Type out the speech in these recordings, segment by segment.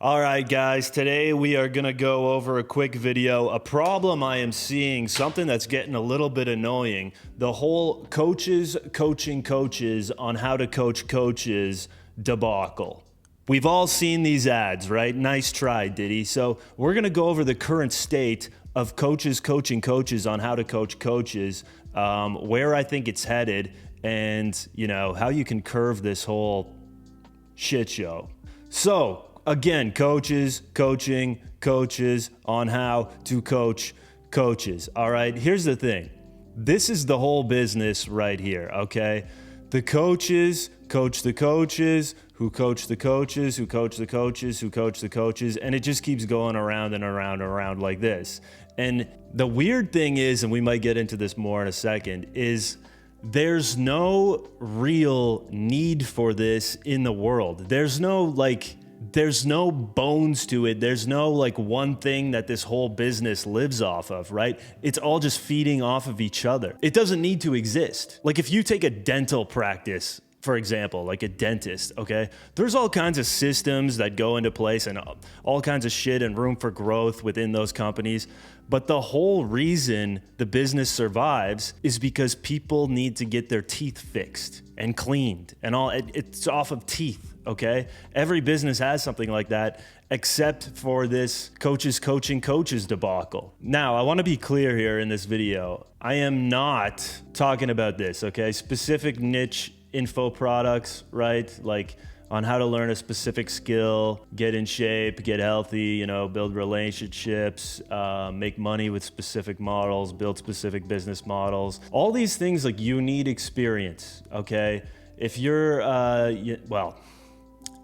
All right, guys, today we are going to go over a quick video, a problem I am seeing, something that's getting a little bit annoying. The whole coaches coaching coaches on how to coach coaches debacle. We've all seen these ads, right? Nice try, Diddy. So we're going to go over the current state of coaches coaching coaches on how to coach coaches, where I think it's headed, and, how you can curve this whole shit show. So, again, coaches coaching coaches on how to coach coaches. All right, here's the thing. This is the whole business right here, okay? The coaches coach the coaches who coach the coaches who coach the coaches who coach the coaches, and it just keeps going around and around and around like this. And the weird thing is, and we might get into this more in a second, is there's no real need for this in the world. There's no bones to it. There's no one thing that this whole business lives off of, right? It's all just feeding off of each other. It doesn't need to exist. Like if you take a dental practice, for example, like a dentist, okay? There's all kinds of systems that go into place and all kinds of shit and room for growth within those companies. But the whole reason the business survives is because people need to get their teeth fixed and cleaned and all. It's off of teeth, okay? Every business has something like that, except for this coaches coaching coaches debacle. Now, I want to be clear here in this video. I am not talking about this, okay? Specific niche info products, right? Like on how to learn a specific skill, get in shape, get healthy, build relationships, make money with specific models, build specific business models. All these things, you need experience, okay? If you're,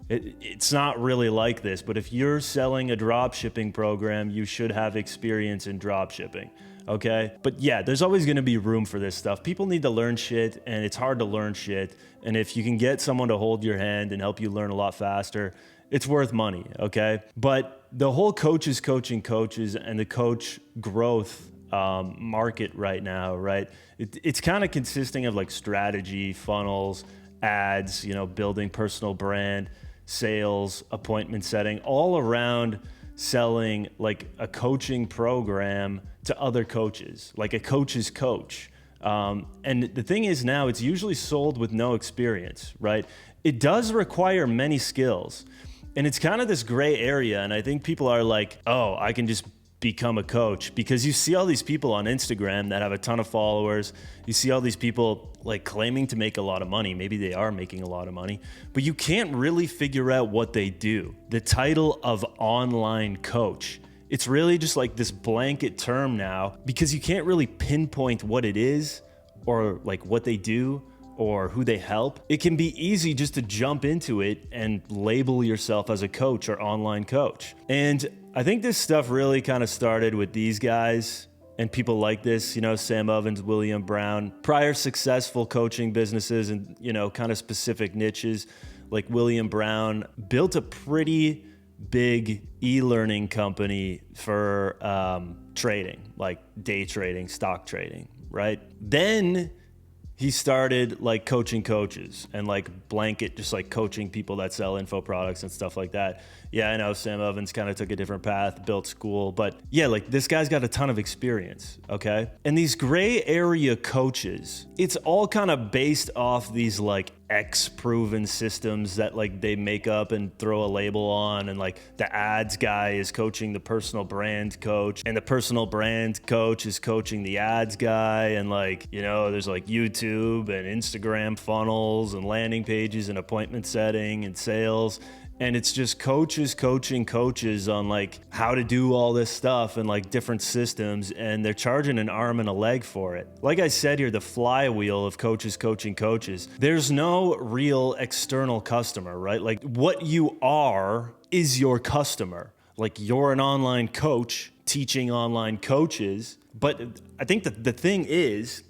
it's not really like this, but if you're selling a drop shipping program, you should have experience in drop shipping. Okay. But yeah, there's always going to be room for this stuff. People need to learn shit, and it's hard to learn shit. And if you can get someone to hold your hand and help you learn a lot faster, it's worth money. Okay. But the whole coaches coaching coaches and the coach growth market right now, right? It's kind of consisting of strategy, funnels, ads, building personal brand, sales, appointment setting, all around selling a coaching program to other coaches, like a coach's coach. And the thing is now it's usually sold with no experience, right? It does require many skills, and it's kind of this gray area. And I think people are like, oh, I can just become a coach, because you see all these people on Instagram that have a ton of followers. You see all these people claiming to make a lot of money. Maybe they are making a lot of money, but you can't really figure out what they do. The title of online coach, it's really just this blanket term now, because you can't really pinpoint what it is or what they do or who they help. It can be easy just to jump into it and label yourself as a coach or online coach. And I think this stuff really kind of started with these guys and people like this, Sam Ovens, William Brown, prior successful coaching businesses and, kind of specific niches. Like William Brown built a pretty big e-learning company for trading, like day trading, stock trading, right? Then he started coaching coaches and blanket, just coaching people that sell info products and stuff like that. Yeah, I know Sam Ovens kind of took a different path, built school, but yeah, this guy's got a ton of experience, okay? And these gray area coaches, it's all kind of based off these X-proven systems that they make up and throw a label on, and the ads guy is coaching the personal brand coach, and the personal brand coach is coaching the ads guy, and there's YouTube and Instagram funnels and landing pages and appointment setting and sales. And it's just coaches coaching coaches on how to do all this stuff and different systems, and they're charging an arm and a leg for it. Like I said here, the flywheel of coaches coaching coaches, there's no real external customer, right? What you are is your customer. You're an online coach teaching online coaches. But I think that the thing is,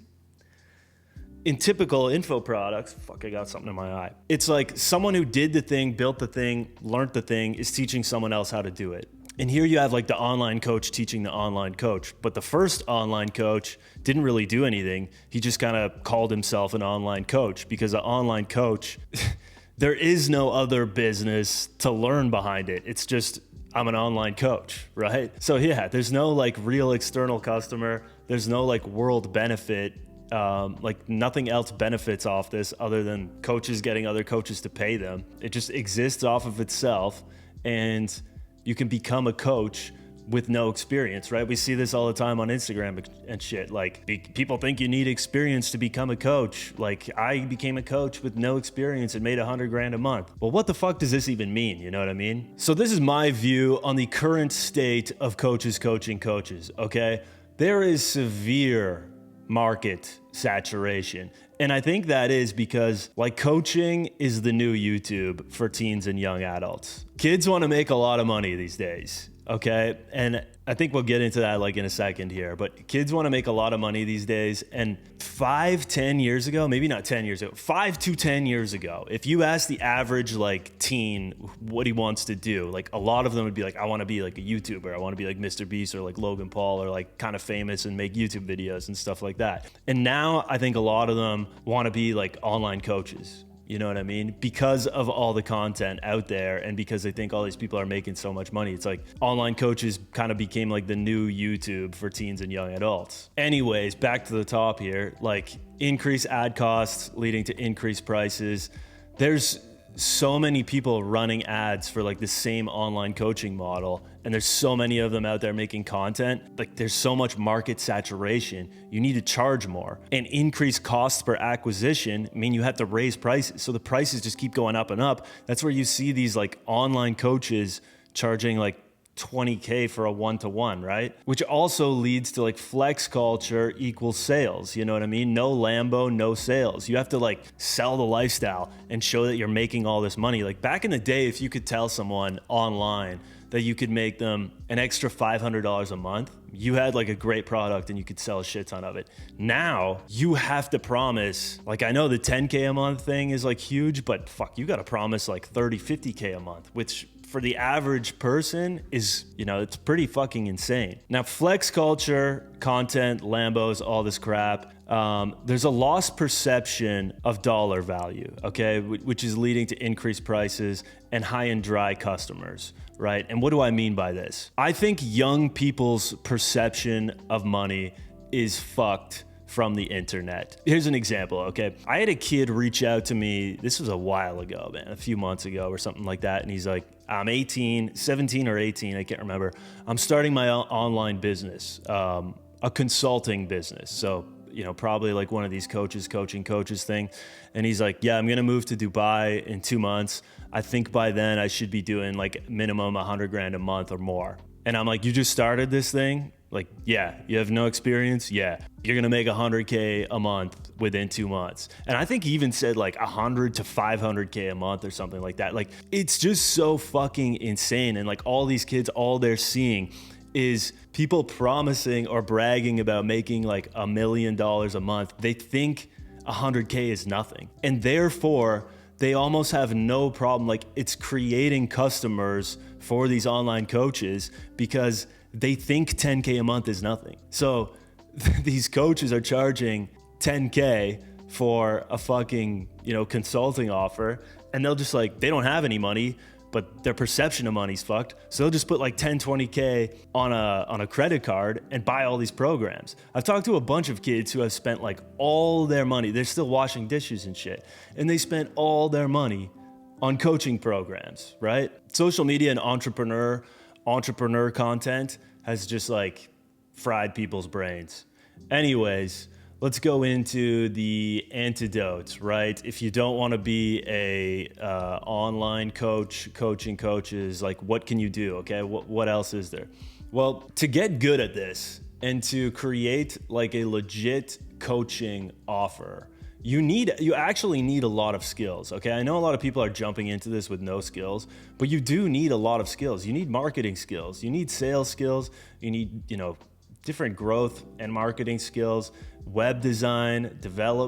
in typical info products, I got something in my eye. It's someone who did the thing, built the thing, learned the thing, is teaching someone else how to do it. And here you have the online coach teaching the online coach. But the first online coach didn't really do anything. He just kind of called himself an online coach, because an online coach there is no other business to learn behind it. It's just, I'm an online coach, right? So yeah, there's no like real external customer. There's no like world benefit. Like nothing else benefits off this other than coaches getting other coaches to pay them. It just exists off of itself, and you can become a coach with no experience, right? We see this all the time on Instagram and shit. Like people think you need experience to become a coach. Like I became a coach with no experience and made $100,000 a month. Well, what the fuck does this even mean? You know what I mean? So this is my view on the current state of coaches coaching coaches, okay? There is severe market saturation. And I think that is because like coaching is the new YouTube for teens and young adults. Kids want to make a lot of money these days. Okay. And I think we'll get into that like in a second here, but kids want to make a lot of money these days. And 5-10 years ago, maybe not 10 years ago, 5 to 10 years ago, if you ask the average like teen what he wants to do, like a lot of them would be like, I want to be like a YouTuber. I want to be like Mr. Beast or like Logan Paul or like kind of famous and make YouTube videos and stuff like that. And now I think a lot of them want to be like online coaches. You know what I mean? Because of all the content out there and because they think all these people are making so much money. It's like online coaches kind of became like the new YouTube for teens and young adults. Anyways, back to the top here, like increased ad costs leading to increased prices. There's so many people running ads for like the same online coaching model, and there's so many of them out there making content. Like there's so much market saturation. You need to charge more, and increased costs per acquisition mean you have to raise prices. So the prices just keep going up and up. That's where you see these like online coaches charging like $20K for a one-to-one, right? Which also leads to like flex culture equals sales. You know what I mean? No Lambo, no sales. You have to like sell the lifestyle and show that you're making all this money. Like back in the day, if you could tell someone online that you could make them an extra $500 a month, you had like a great product and you could sell a shit ton of it. Now you have to promise, like I know the 10K a month thing is like huge, but fuck, you got to promise like 30, 50K a month, which for the average person is, you know, it's pretty fucking insane. Now, flex culture, content, Lambos, all this crap, there's a lost perception of dollar value, okay, which is leading to increased prices and high and dry customers, right? And what do I mean by this? I think young people's perception of money is fucked from the internet. Here's an example, okay? I had a kid reach out to me, this was a while ago, man, a few months ago or something like that, and he's like, I'm 17 or 18, I can't remember. I'm starting my online business, a consulting business. So, you know, probably like one of these coaching coaches thing. And he's like, yeah, I'm gonna move to Dubai in 2 months. I think by then I should be doing like minimum $100,000 a month or more. And I'm like, you just started this thing? Like, yeah, you have no experience? Yeah, you're gonna make $100K a month within 2 months. And I think he even said like 100 to 500K a month or something like that. Like, it's just so fucking insane. And like all these kids, all they're seeing is people promising or bragging about making like $1 million a month. They think 100K is nothing. And therefore, they almost have no problem. Like, it's creating customers for these online coaches because they think 10K a month is nothing. So these coaches are charging 10K for a fucking, you know, consulting offer, and they'll just like, they don't have any money, but their perception of money's fucked. So they'll just put like 10, 20K on a credit card and buy all these programs. I've talked to a bunch of kids who have spent like all their money. They're still washing dishes and shit, and they spent all their money on coaching programs, right? Social media and entrepreneur content has just like fried people's brains. Anyways, let's go into the antidotes, right? If you don't want to be a online coach, coaching coaches, like what can you do, okay? What else is there? Well, to get good at this and to create like a legit coaching offer, you actually need a lot of skills, okay? I know a lot of people are jumping into this with no skills, but you do need a lot of skills. You need marketing skills, you need sales skills, you need, you know, different growth and marketing skills, web design,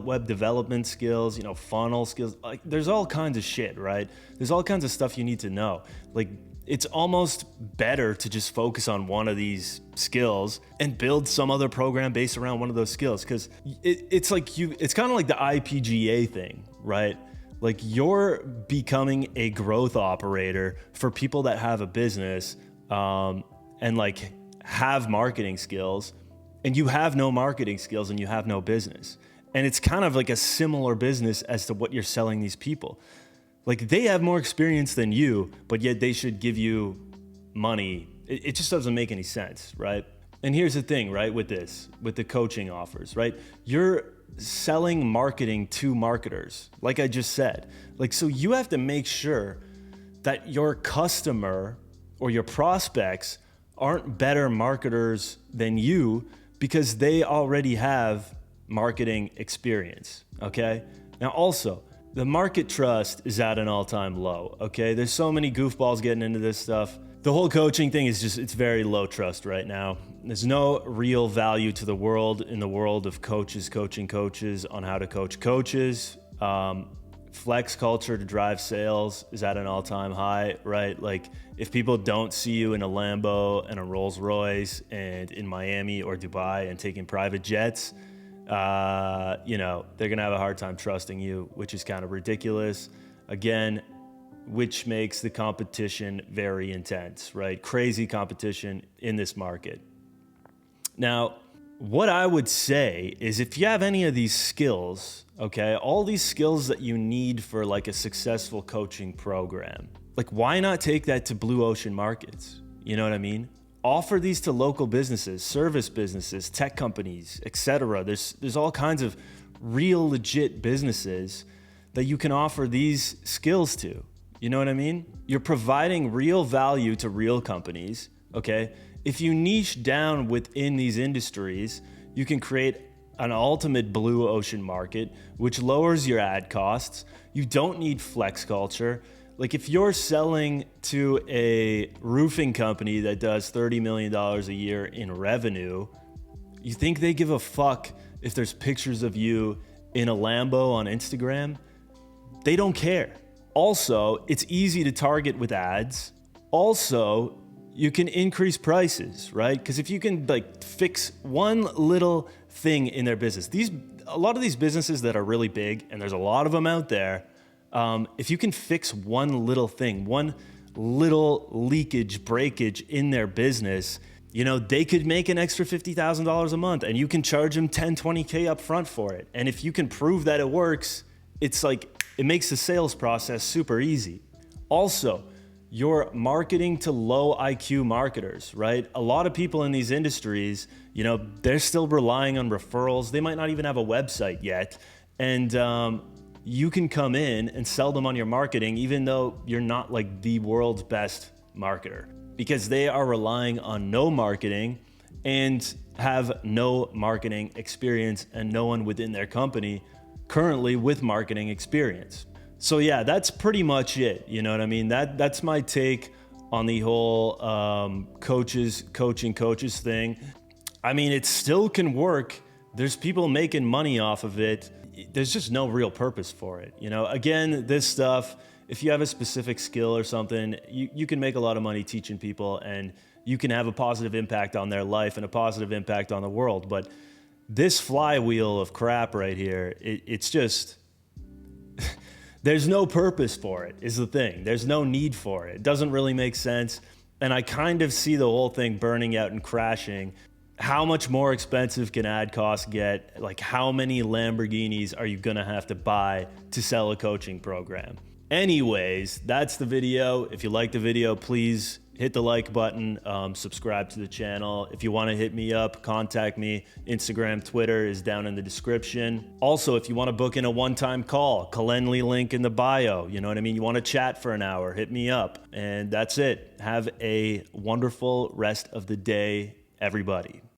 web development skills, you know, funnel skills. Like, there's all kinds of shit, right? There's all kinds of stuff you need to know. Like, it's almost better to just focus on one of these skills and build some other program based around one of those skills. Because it's like it's kind of like the IPGA thing, right? Like, you're becoming a growth operator for people that have a business and like have marketing skills, and you have no marketing skills and you have no business. And it's kind of like a similar business as to what you're selling these people. Like, they have more experience than you, but yet they should give you money. It just doesn't make any sense, right? And here's the thing, right, with the coaching offers, right? You're selling marketing to marketers, like I just said. Like, so you have to make sure that your customer or your prospects aren't better marketers than you because they already have marketing experience, okay? Now, also, the market trust is at an all-time low, okay? There's so many goofballs getting into this stuff. The whole coaching thing is just, it's very low trust right now. There's no real value to the world in the world of coaches coaching coaches on how to coach coaches. Flex culture to drive sales is at an all-time high, right? Like, if people don't see you in a Lambo and a Rolls Royce and in Miami or Dubai and taking private jets, you know, they're gonna have a hard time trusting you, which is kind of ridiculous. Again, which makes the competition very intense, right? Crazy competition in this market. Now, what I would say is, if you have any of these skills, okay, all these skills that you need for like a successful coaching program, like, why not take that to blue ocean markets? You know what I mean? Offer these to local businesses, service businesses, tech companies, etc. There's all kinds of real legit businesses that you can offer these skills to. You know what I mean? You're providing real value to real companies, okay? If you niche down within these industries, you can create an ultimate blue ocean market, which lowers your ad costs. You don't need flex culture. Like, if you're selling to a roofing company that does $30 million a year in revenue, you think they give a fuck if there's pictures of you in a Lambo on Instagram? They don't care. Also, it's easy to target with ads. Also, you can increase prices, right? Because if you can like fix one little thing in their business, a lot of these businesses that are really big, and there's a lot of them out there, if you can fix one little thing, one little leakage, breakage in their business, you know, they could make an extra $50,000 a month, and you can charge them 10, 20K up front for it. And if you can prove that it works, it's like, it makes the sales process super easy. Also, you're marketing to low IQ marketers, right? A lot of people in these industries, you know, they're still relying on referrals. They might not even have a website yet. And you can come in and sell them on your marketing, even though you're not like the world's best marketer, because they are relying on no marketing and have no marketing experience and no one within their company currently with marketing experience. So yeah, that's pretty much it. You know what I mean? That's my take on the whole coaching coaches thing. I mean, it still can work. There's people making money off of it. There's just no real purpose for it. You know, again, this stuff, if you have a specific skill or something, you can make a lot of money teaching people, and you can have a positive impact on their life and a positive impact on the world. But this flywheel of crap right here, it's just, there's no purpose for it, is the thing. There's no need for it. It doesn't really make sense. And I kind of see the whole thing burning out and crashing. How much more expensive can ad costs get? Like, how many Lamborghinis are you gonna have to buy to sell a coaching program? Anyways, that's the video. If you like the video, please hit the like button, subscribe to the channel. If you wanna hit me up, contact me. Instagram, Twitter is down in the description. Also, if you wanna book in a one-time call, Calendly link in the bio. You know what I mean? You wanna chat for an hour, hit me up. And that's it. Have a wonderful rest of the day, everybody.